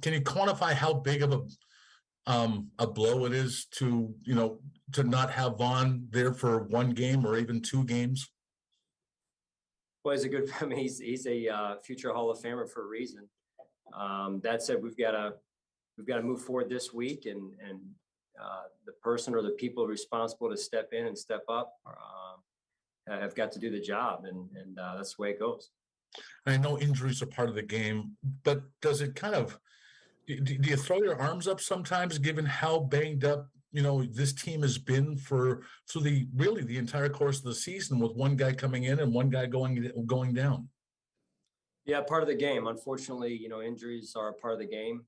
can you quantify how big of a blow it is to, to not have Vaughn there for one game or even two games? Well, he's a good. I mean, he's a future Hall of Famer for a reason. That said, we've got to move forward this week, and the person or the people responsible to step in and step up have got to do the job, and that's the way it goes. I know injuries are part of the game, but does it kind of, do you throw your arms up sometimes, given how banged up, this team has been through the entire course of the season, with one guy coming in and one guy going down? Yeah, part of the game. Unfortunately, injuries are a part of the game.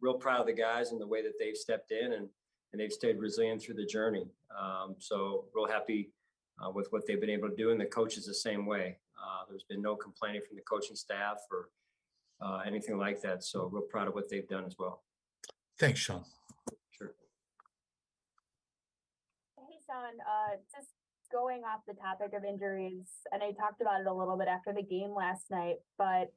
Real proud of the guys and the way that they've stepped in and they've stayed resilient through the journey. So real happy with what they've been able to do, and the coaches the same way. There's been no complaining from the coaching staff or anything like that. So real proud of what they've done as well. Thanks, Sean. Sure. Hey, Sean, just going off the topic of injuries, and I talked about it a little bit after the game last night, but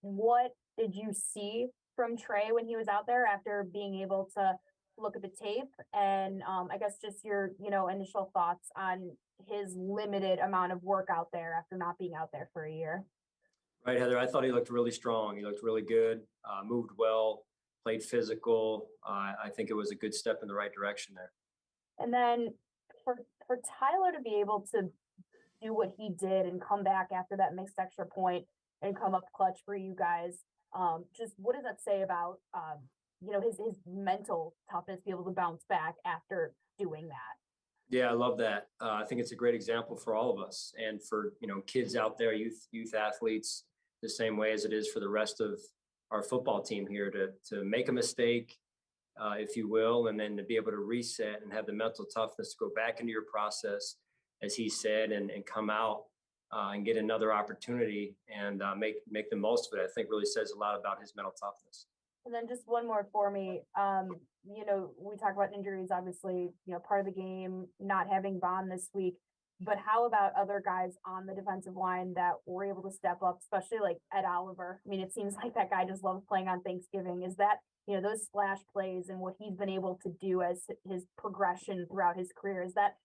what did you see from Trey when he was out there after being able to look at the tape? And I guess just your, initial thoughts on his limited amount of work out there after not being out there for a year. Right, Heather. I thought he looked really strong. He looked really good, moved well, played physical. I think it was a good step in the right direction there. And then for Tyler to be able to do what he did and come back after that missed extra point and come up clutch for you guys, just what does that say about, his mental toughness to be able to bounce back after doing that? Yeah, I love that. I think it's a great example for all of us and for, kids out there, youth athletes, the same way as it is for the rest of our football team here to make a mistake, if you will, and then to be able to reset and have the mental toughness to go back into your process, as he said, and come out and get another opportunity and make the most of it. I think really says a lot about his mental toughness. And then just one more for me. We talk about injuries, obviously, part of the game, not having Vaughn this week, but how about other guys on the defensive line that were able to step up, especially like Ed Oliver? I mean, it seems like that guy just loves playing on Thanksgiving. Is that, those splash plays and what he's been able to do as his progression throughout his career, is that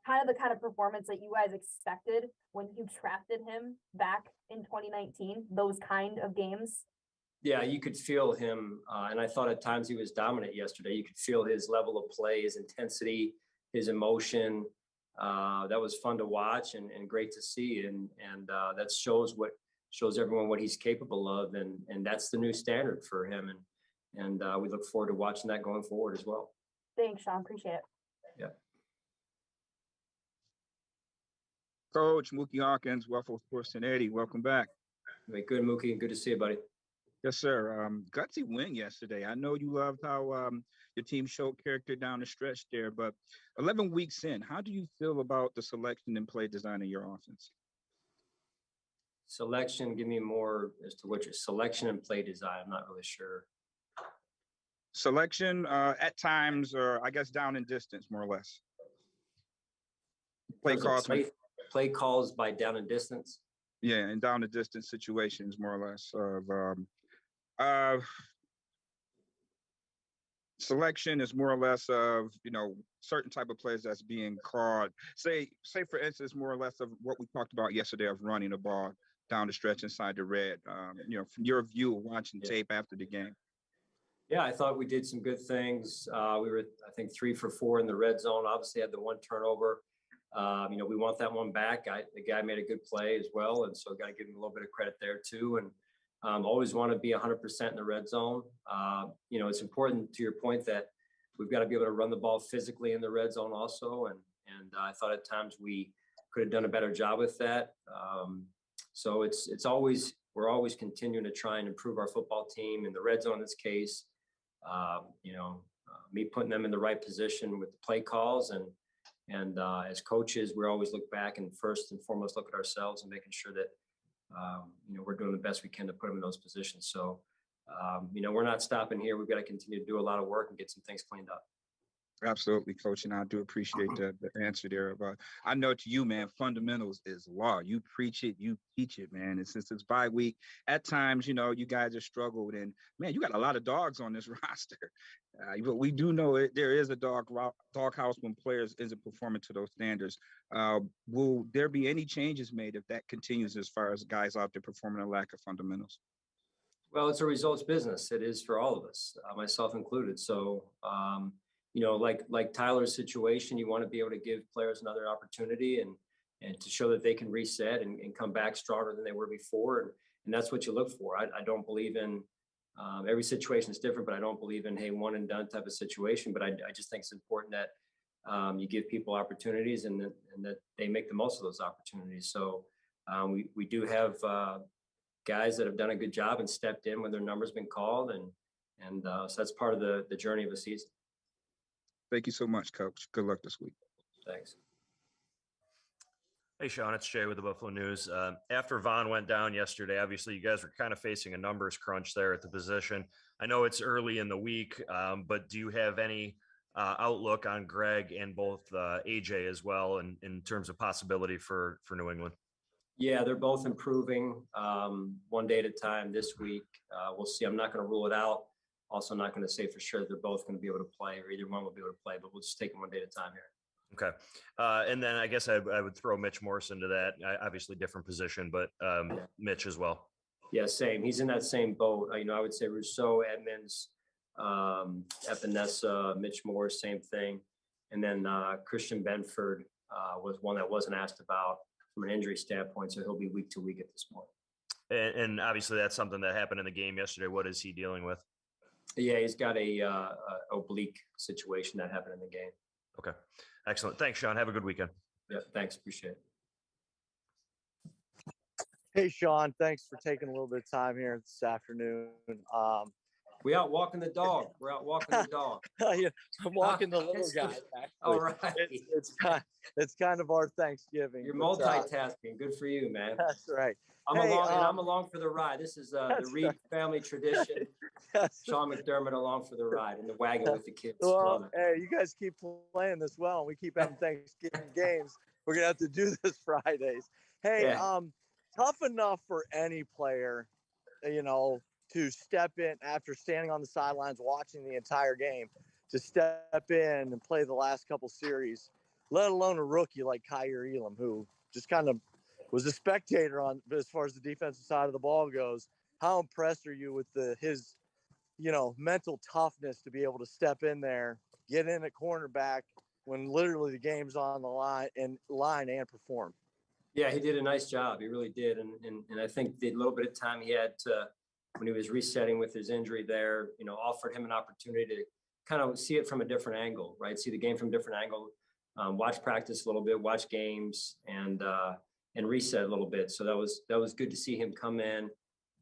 the kind of performance that you guys expected when you drafted him back in 2019, those kind of games? Yeah, you could feel him. And I thought at times he was dominant yesterday. You could feel his level of play, his intensity, his emotion. That was fun to watch and great to see. And that shows everyone what he's capable of. And that's the new standard for him. And we look forward to watching that going forward as well. Thanks, Sean. Appreciate it. Yeah. Coach Mookie Hawkins, Waffle Sports 1080. Welcome back. Good, Mookie. Good to see you, buddy. Yes, sir. Gutsy win yesterday. I know you loved how your team showed character down the stretch there, but 11 weeks in, how do you feel about the selection and play design of your offense? Selection, give me more as to what your selection and play design. I'm not really sure. Selection at times, or I guess down in distance, more or less. Play calls by down and distance. Yeah, and down the distance situations, more or less, of selection is more or less of, certain type of plays that's being called. Say for instance, more or less of what we talked about yesterday of running the ball down the stretch inside the red. From your view of watching tape after the game. Yeah, I thought we did some good things. We were, I think, 3 for 4 in the red zone. Obviously, had the one turnover. We want that one back. The guy made a good play as well, and so got to give him a little bit of credit there too. And always want to be 100% in the red zone. It's important to your point that we've got to be able to run the ball physically in the red zone also. And I thought at times we could have done a better job with that. So we're always continuing to try and improve our football team in the red zone in this case. Me putting them in the right position with the play calls and as coaches, we always look back and first and foremost look at ourselves and making sure that we're doing the best we can to put them in those positions. So we're not stopping here. We've got to continue to do a lot of work and get some things cleaned up. Absolutely, Coach, and I do appreciate the answer there. But I know to you, man, fundamentals is law. You preach it, you teach it, man. And since it's bye week, at times, you guys have struggled, and man, you got a lot of dogs on this roster. But we do know there is a doghouse when players isn't performing to those standards. Will there be any changes made if that continues as far as guys out there performing a lack of fundamentals? Well, it's a results business. It is for all of us, myself included. So, like Tyler's situation, you want to be able to give players another opportunity and to show that they can reset and come back stronger than they were before. And that's what you look for. I don't believe in every situation is different, but I don't believe in, hey, one and done type of situation. But I just think it's important that you give people opportunities and that they make the most of those opportunities. So we do have guys that have done a good job and stepped in when their number's been called. And so that's part of the journey of a season. Thank you so much, Coach. Good luck this week. Thanks. Hey, Sean, it's Jay with the Buffalo News. After Vaughn went down yesterday, obviously you guys were kind of facing a numbers crunch there at the position. I know it's early in the week, but do you have any outlook on Greg and both AJ as well in terms of possibility for New England? Yeah, they're both improving one day at a time this week. We'll see. I'm not going to rule it out. Also, not going to say for sure they're both going to be able to play or either one will be able to play, but we'll just take them one day at a time here. Okay. And then I guess I would throw Mitch Morse into that. Obviously different position, but Mitch as well. Yeah, same. He's in that same boat. I would say Rousseau, Edmonds, Epinesa, Mitch Morse, same thing. And then Christian Benford was one that wasn't asked about from an injury standpoint, so he'll be week to week at this point. And obviously that's something that happened in the game yesterday. What is he dealing with? Yeah, he's got a oblique situation that happened in the game. Okay. Excellent. Thanks, Sean. Have a good weekend. Yeah, thanks. Appreciate it. Hey, Sean, thanks for taking a little bit of time here this afternoon. We out walking the dog. We're out walking the dog. Yeah, I'm walking the little guy. Actually. All right. It's kind of our Thanksgiving. You're multitasking. Good for you, man. That's right. I'm along for the ride. This is the Reed family tradition. Sean McDermott along for the ride in the wagon with the kids. Well, hey, you guys keep playing this well, and we keep having Thanksgiving games. We're gonna have to do this Fridays. Hey, Yeah. Tough enough for any player, to step in after standing on the sidelines watching the entire game, to step in and play the last couple series, let alone a rookie like Kyer Elam, who just kind of was a spectator on as far as the defensive side of the ball goes. How impressed are you with his mental toughness to be able to step in there, get in at cornerback when literally the game's on the line and perform? Yeah, he did a nice job. He really did. And I think the little bit of time he had when he was resetting with his injury there, offered him an opportunity to kind of see it from a different angle, right? See the game from a different angle, watch practice a little bit, watch games and reset a little bit. So that was good to see him come in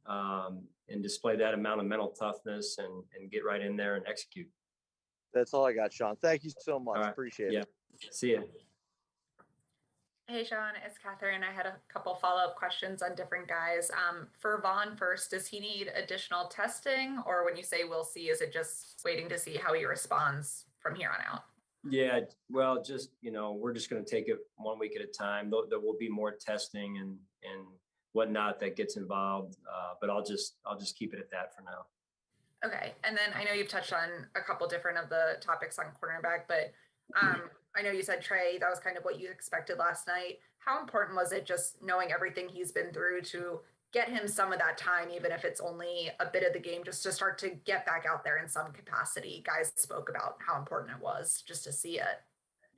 and display that amount of mental toughness and get right in there and execute. That's all I got, Sean. Thank you so much. Right. Appreciate it. See ya. Hey, Sean, it's Catherine. I had a couple follow-up questions on different guys. For Vaughn first, does he need additional testing? Or when you say we'll see, is it just waiting to see how he responds from here on out? Yeah, well, we're just going to take it 1 week at a time. There will be more testing and whatnot that gets involved, but I'll just keep it at that for now. Okay, and then I know you've touched on a couple different of the topics on cornerback, but I know you said Trey, that was kind of what you expected last night. How important was it just knowing everything he's been through to get him some of that time, even if it's only a bit of the game, just to start to get back out there in some capacity? Guys spoke about how important it was just to see it.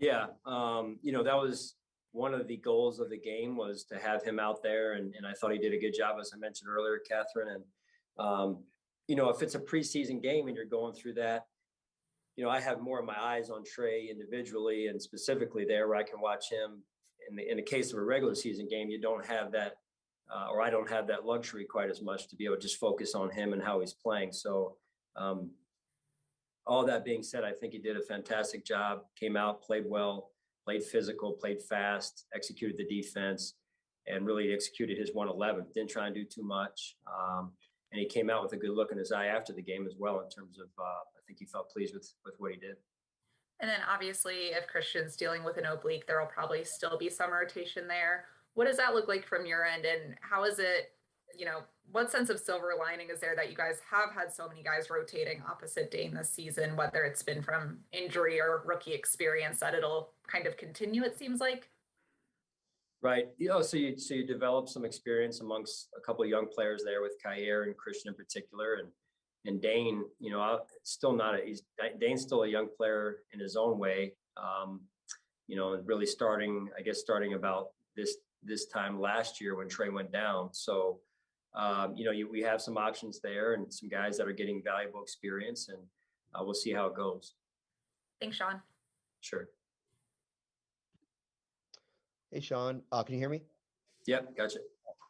Yeah. That was one of the goals of the game, was to have him out there. And I thought he did a good job, as I mentioned earlier, Catherine. And, if it's a preseason game and you're going through that, I have more of my eyes on Trey individually and specifically there, where I can watch him. In the case of a regular season game, you don't have that, or I don't have that luxury quite as much to be able to just focus on him and how he's playing. So all that being said, I think he did a fantastic job, came out, played well, played physical, played fast, executed the defense, and really executed his 111. Didn't try and do too much. And he came out with a good look in his eye after the game as well, in terms of, I think he felt pleased with what he did. And then obviously, if Christian's dealing with an oblique, there will probably still be some rotation there. What does that look like from your end? And how is it, what sense of silver lining is there that you guys have had so many guys rotating opposite Dane this season, whether it's been from injury or rookie experience, that it'll kind of continue, it seems like? Right. So you develop some experience amongst a couple of young players there with Kyer and Christian in particular, and Dane. Dane's still a young player in his own way. Really starting about this time last year when Trey went down. So we have some options there and some guys that are getting valuable experience, and we'll see how it goes. Thanks, Sean. Sure. Hey, Sean, can you hear me? Yep, gotcha.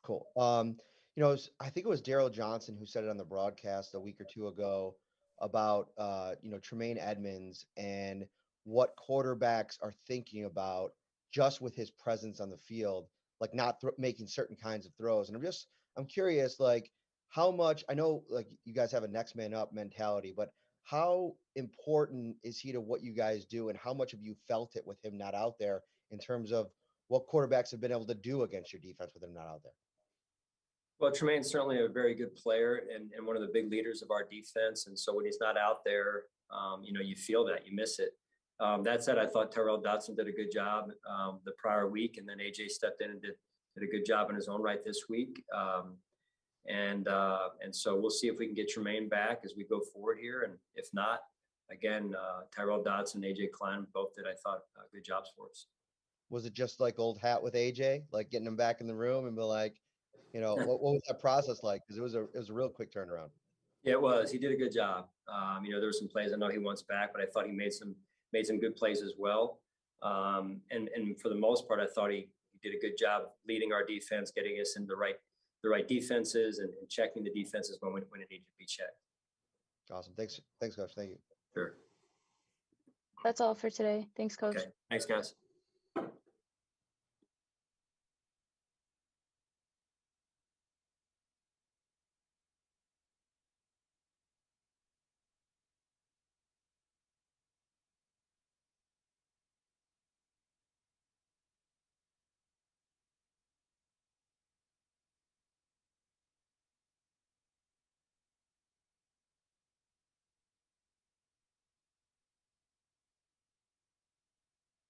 Cool. I think it was Daryl Johnson who said it on the broadcast a week or two ago about, Tremaine Edmonds and what quarterbacks are thinking about just with his presence on the field, like not making certain kinds of throws. And I'm curious, like how much, I know like you guys have a next man up mentality, but how important is he to what you guys do? And how much have you felt it with him not out there in terms of what quarterbacks have been able to do against your defense with him not out there? Well, Tremaine's certainly a very good player and one of the big leaders of our defense. And so when he's not out there, you feel that, you miss it. That said, I thought Tyrell Dotson did a good job the prior week, and then AJ stepped in and did a good job in his own right this week. And so we'll see if we can get Tremaine back as we go forward here. And if not, again, Tyrell Dotson, AJ Klein both did, I thought, good jobs for us. Was it just like old hat with AJ, like getting him back in the room and be like, what was that process like? Because it was a real quick turnaround. Yeah, it was. He did a good job. There were some plays I know he wants back, but I thought he made some good plays as well. And for the most part, I thought he did a good job leading our defense, getting us in the right defenses and checking the defenses when it needed to be checked. Awesome. Thanks, Coach. Thank you. Sure. That's all for today. Thanks, Coach. Okay. Thanks, guys.